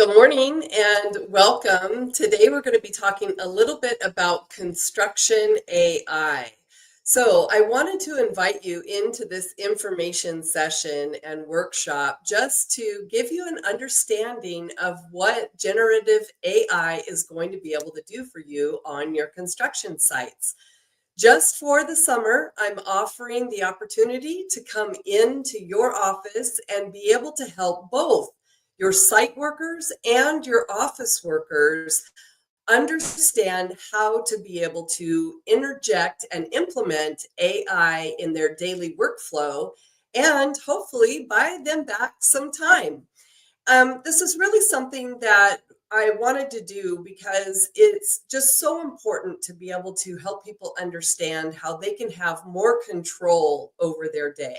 Good morning and welcome. Today we're going to be talking a little bit about construction AI. So, I wanted to invite you into this information session and workshop just to give you an understanding of what generative AI is going to be able to do for you on your construction sites. Just for the summer, I'm offering the opportunity to come into your office and be able to help both your site workers and your office workers understand how to be able to interject and implement AI in their daily workflow and hopefully buy them back some time. This is really something that I wanted to do because it's just so important to be able to help people understand how they can have more control over their day.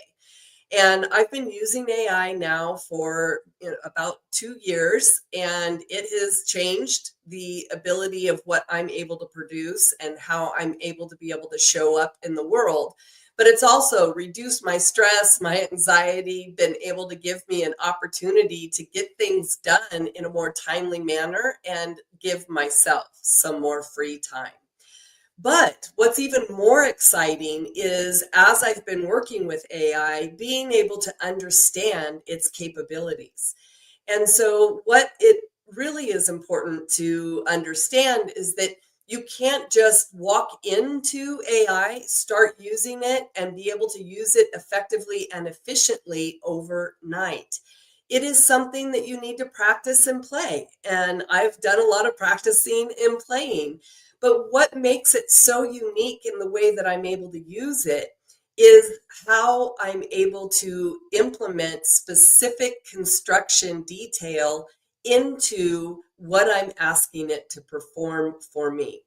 And I've been using AI now for about 2 years, and it has changed the ability of what I'm able to produce and how I'm able to be able to show up in the world. But it's also reduced my stress, my anxiety, been able to give me an opportunity to get things done in a more timely manner and give myself some more free time. But what's even more exciting is as I've been working with AI, being able to understand its capabilities. And so, what it really is important to understand is that you can't just walk into AI, start using it, and be able to use it effectively and efficiently overnight. It is something that you need to practice and play. And I've done a lot of practicing and playing. But what makes it so unique in the way that I'm able to use it is how I'm able to implement specific construction detail into what I'm asking it to perform for me.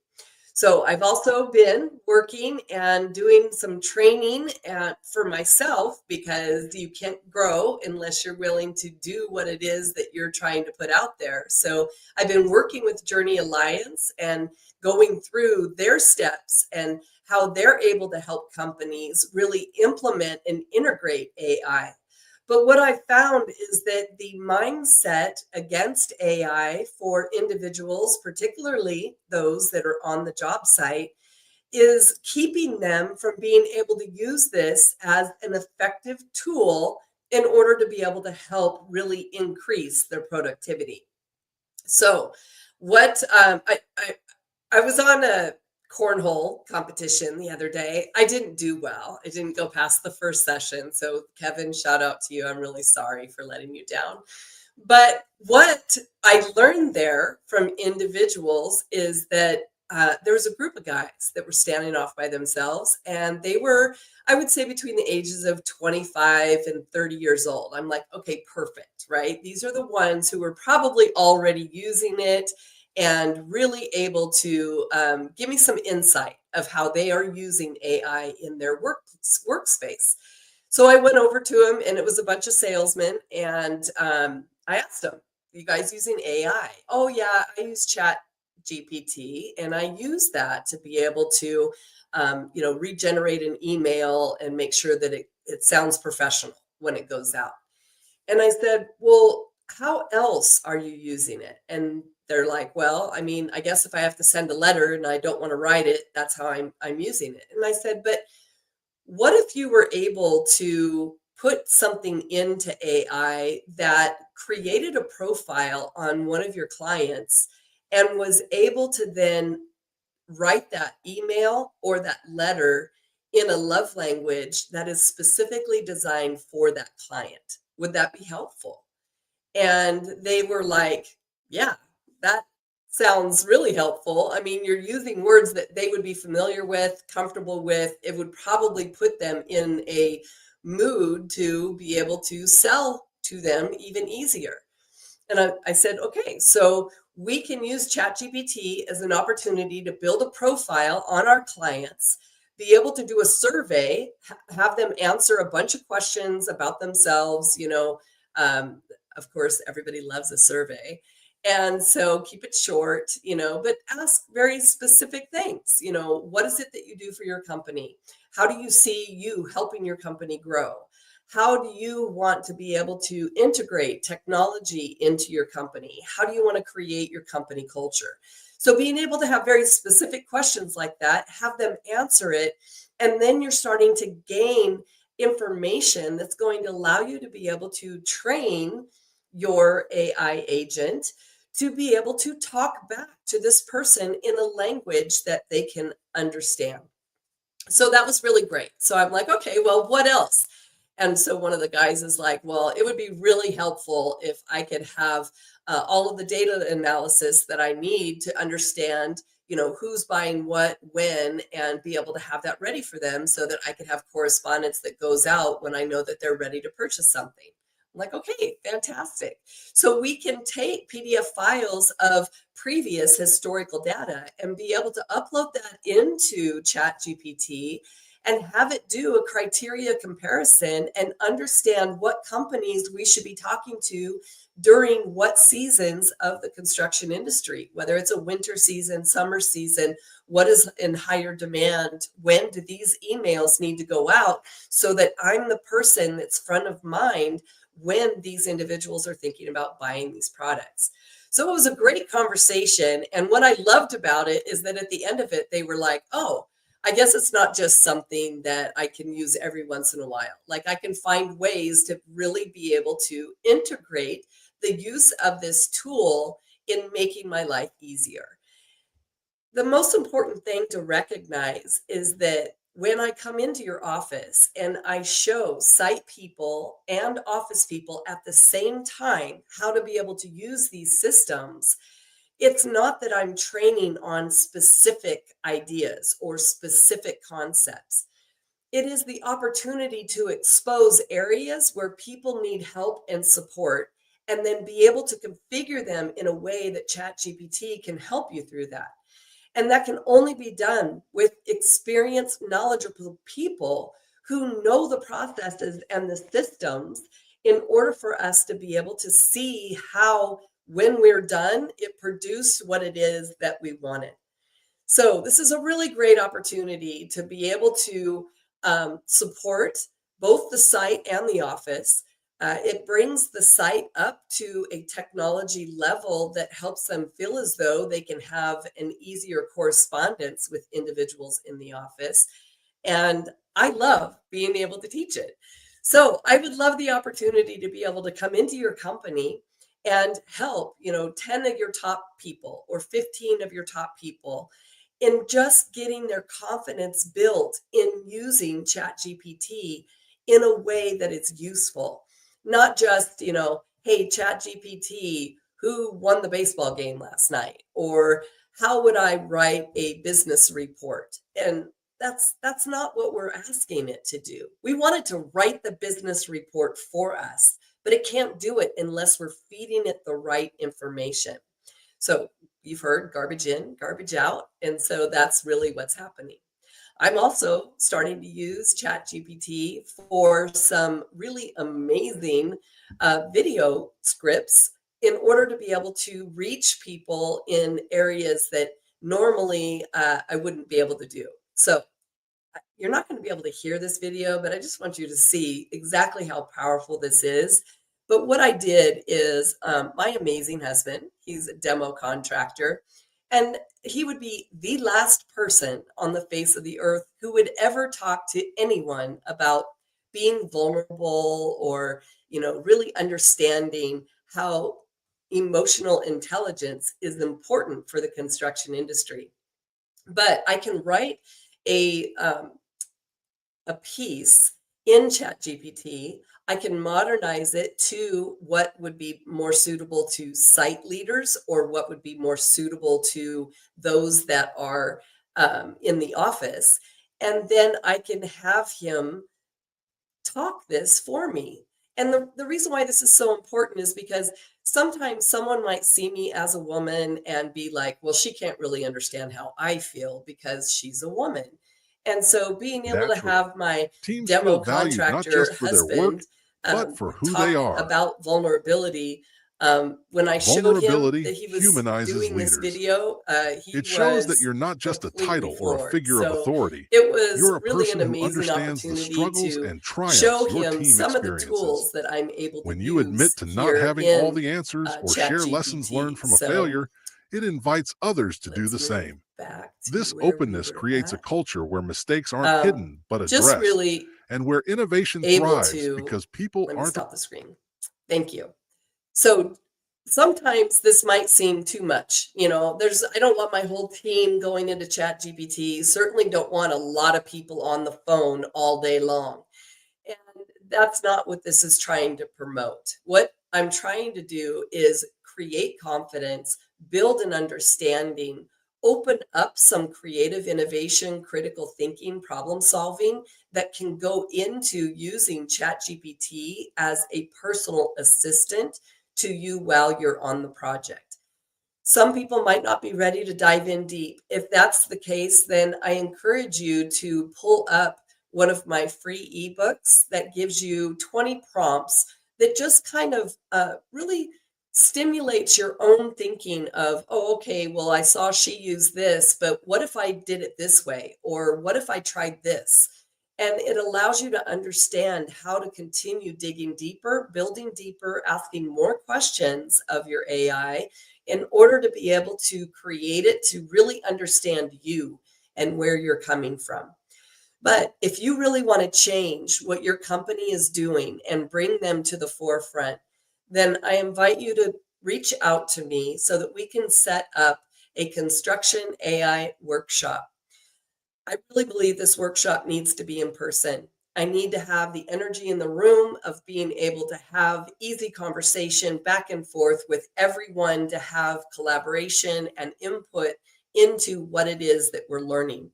So I've also been working and doing some training for myself because you can't grow unless you're willing to do what it is that you're trying to put out there. So I've been working with Journey Alliance and going through their steps and how they're able to help companies really implement and integrate AI. But what I found is that the mindset against AI for individuals, particularly those that are on the job site, is keeping them from being able to use this as an effective tool in order to be able to help really increase their productivity. So, what I was on a cornhole competition the other day. I didn't do well. I didn't go past the first session. So, Kevin, shout out to you. I'm really sorry for letting you down. But what I learned there from individuals is that there was a group of guys that were standing off by themselves, and they were, I would say, between the ages of 25 and 30 years old. I'm like, okay, perfect, right? These are the ones who were probably already using it and really able to give me some insight of how they are using AI in their workspace. So I went over to him, and it was a bunch of salesmen, and I asked him, "You guys using AI?" "Oh yeah, I use Chat GPT, and I use that to be able to, regenerate an email and make sure that it sounds professional when it goes out." And I said, "Well, how else are you using it?" And they're like, "Well, I mean, I guess if I have to send a letter and I don't want to write it, that's how I'm using it." And I said, "But what if you were able to put something into AI that created a profile on one of your clients and was able to then write that email or that letter in a love language that is specifically designed for that client? Would that be helpful?" And they were like, "Yeah, that sounds really helpful. I mean, you're using words that they would be familiar with, comfortable with. It would probably put them in a mood to be able to sell to them even easier." And I said, "Okay, so we can use ChatGPT as an opportunity to build a profile on our clients, be able to do a survey, have them answer a bunch of questions about themselves. Um, of course, everybody loves a survey. And so keep it short, but ask very specific things. What is it that you do for your company? How do you see you helping your company grow? How do you want to be able to integrate technology into your company? How do you want to create your company culture? So being able to have very specific questions like that, have them answer it, and then you're starting to gain information that's going to allow you to be able to train your AI agent to be able to talk back to this person in a language that they can understand. So that was really great. So I'm like, okay, well, what else? And so one of the guys is like, well, it would be really helpful if I could have all of the data analysis that I need to understand, who's buying what, when, and be able to have that ready for them so that I could have correspondence that goes out when I know that they're ready to purchase something. I'm like, okay, fantastic. So we can take PDF files of previous historical data and be able to upload that into ChatGPT and have it do a criteria comparison and understand what companies we should be talking to during what seasons of the construction industry, whether it's a winter season, summer season, what is in higher demand, when do these emails need to go out so that I'm the person that's front of mind when these individuals are thinking about buying these products. So it was a great conversation. And what I loved about it is that at the end of it, they were like, oh, I guess it's not just something that I can use every once in a while. Like I can find ways to really be able to integrate the use of this tool in making my life easier. The most important thing to recognize is that when I come into your office and I show site people and office people at the same time how to be able to use these systems, it's not that I'm training on specific ideas or specific concepts. It is the opportunity to expose areas where people need help and support and then be able to configure them in a way that ChatGPT can help you through that. And that can only be done with experienced, knowledgeable people who know the processes and the systems in order for us to be able to see how, when we're done, it produced what it is that we wanted. So this is a really great opportunity to be able to support both the site and the office. It brings the site up to a technology level that helps them feel as though they can have an easier correspondence with individuals in the office. And I love being able to teach it. So I would love the opportunity to be able to come into your company and help, 10 of your top people or 15 of your top people in just getting their confidence built in using ChatGPT in a way that it's useful. Not just, hey, ChatGPT, who won the baseball game last night? Or how would I write a business report? And that's not what we're asking it to do. We want it to write the business report for us, but it can't do it unless we're feeding it the right information. So you've heard garbage in, garbage out. And so that's really what's happening. I'm also starting to use ChatGPT for some really amazing video scripts in order to be able to reach people in areas that normally I wouldn't be able to do. So you're not going to be able to hear this video, but I just want you to see exactly how powerful this is. But what I did is my amazing husband, he's a demo contractor, and he would be the last person on the face of the earth who would ever talk to anyone about being vulnerable or, really understanding how emotional intelligence is important for the construction industry. But I can write a a piece in ChatGPT. I can modernize it to what would be more suitable to site leaders or what would be more suitable to those that are in the office. And then I can have him talk this for me. And the reason why this is so important is because sometimes someone might see me as a woman and be like, well, she can't really understand how I feel because she's a woman. And so being able to Naturally, have my teams feel demo valued not contractor just for their work, husband but for who they talk are. about vulnerability, When I showed him Vulnerability that he was humanizes doing this leaders. video, he It shows that was you're not just a completely title or a floored. figure of So authority. it was You're a really an person who amazing understands the opportunity struggles to and show triumphs your him team some of the experiences. tools that I'm able to When you admit use to not here having all in the answers or share lessons learned ChatGPT. from a So failure, it invites others to do let's the move same. back to This where we openness were creates a at. culture where mistakes aren't Um, hidden but just addressed, really and where innovation able thrives to, because people let me aren't. stop the screen. Thank you. So sometimes this might seem too much. I don't want my whole team going into Chat GPT. Certainly don't want a lot of people on the phone all day long. And that's not what this is trying to promote. What I'm trying to do is create confidence, build an understanding, open up some creative innovation, critical thinking, problem solving that can go into using ChatGPT as a personal assistant to you while you're on the project. Some people might not be ready to dive in deep. If that's the case, then I encourage you to pull up one of my free ebooks that gives you 20 prompts that just kind of really stimulates your own thinking of, oh, okay, well, I saw she use this, but what if I did it this way? Or what if I tried this? And it allows you to understand how to continue digging deeper, building deeper, asking more questions of your AI in order to be able to create it to really understand you and where you're coming from. But if you really want to change what your company is doing and bring them to the forefront, then I invite you to reach out to me so that we can set up a construction AI workshop. I really believe this workshop needs to be in person. I need to have the energy in the room of being able to have easy conversation back and forth with everyone to have collaboration and input into what it is that we're learning.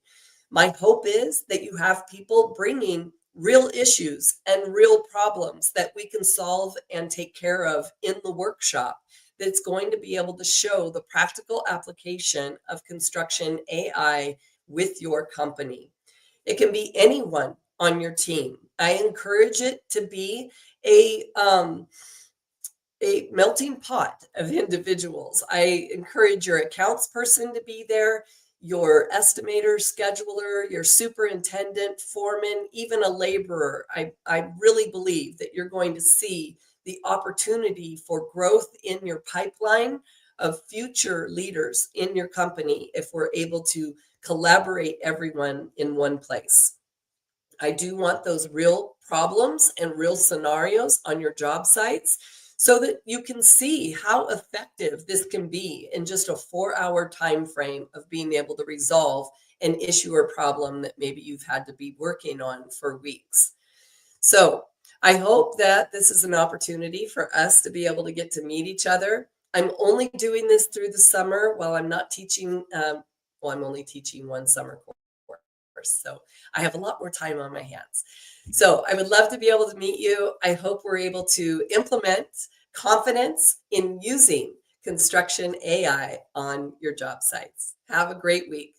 My hope is that you have people bringing real issues and real problems that we can solve and take care of in the workshop that's going to be able to show the practical application of construction AI with your company. It can be anyone on your team. I encourage it to be a um, a melting pot of individuals. I encourage your accounts person to be there, your estimator, scheduler, your superintendent, foreman, even a laborer. I really believe that you're going to see the opportunity for growth in your pipeline of future leaders in your company if we're able to collaborate everyone in one place. I do want those real problems and real scenarios on your job sites so that you can see how effective this can be in just a 4-hour time frame of being able to resolve an issue or problem that maybe you've had to be working on for weeks. So I hope that this is an opportunity for us to be able to get to meet each other. I'm only doing this through the summer while I'm not teaching. Well, I'm only teaching one summer course. So I have a lot more time on my hands. So I would love to be able to meet you. I hope we're able to implement confidence in using construction AI on your job sites. Have a great week.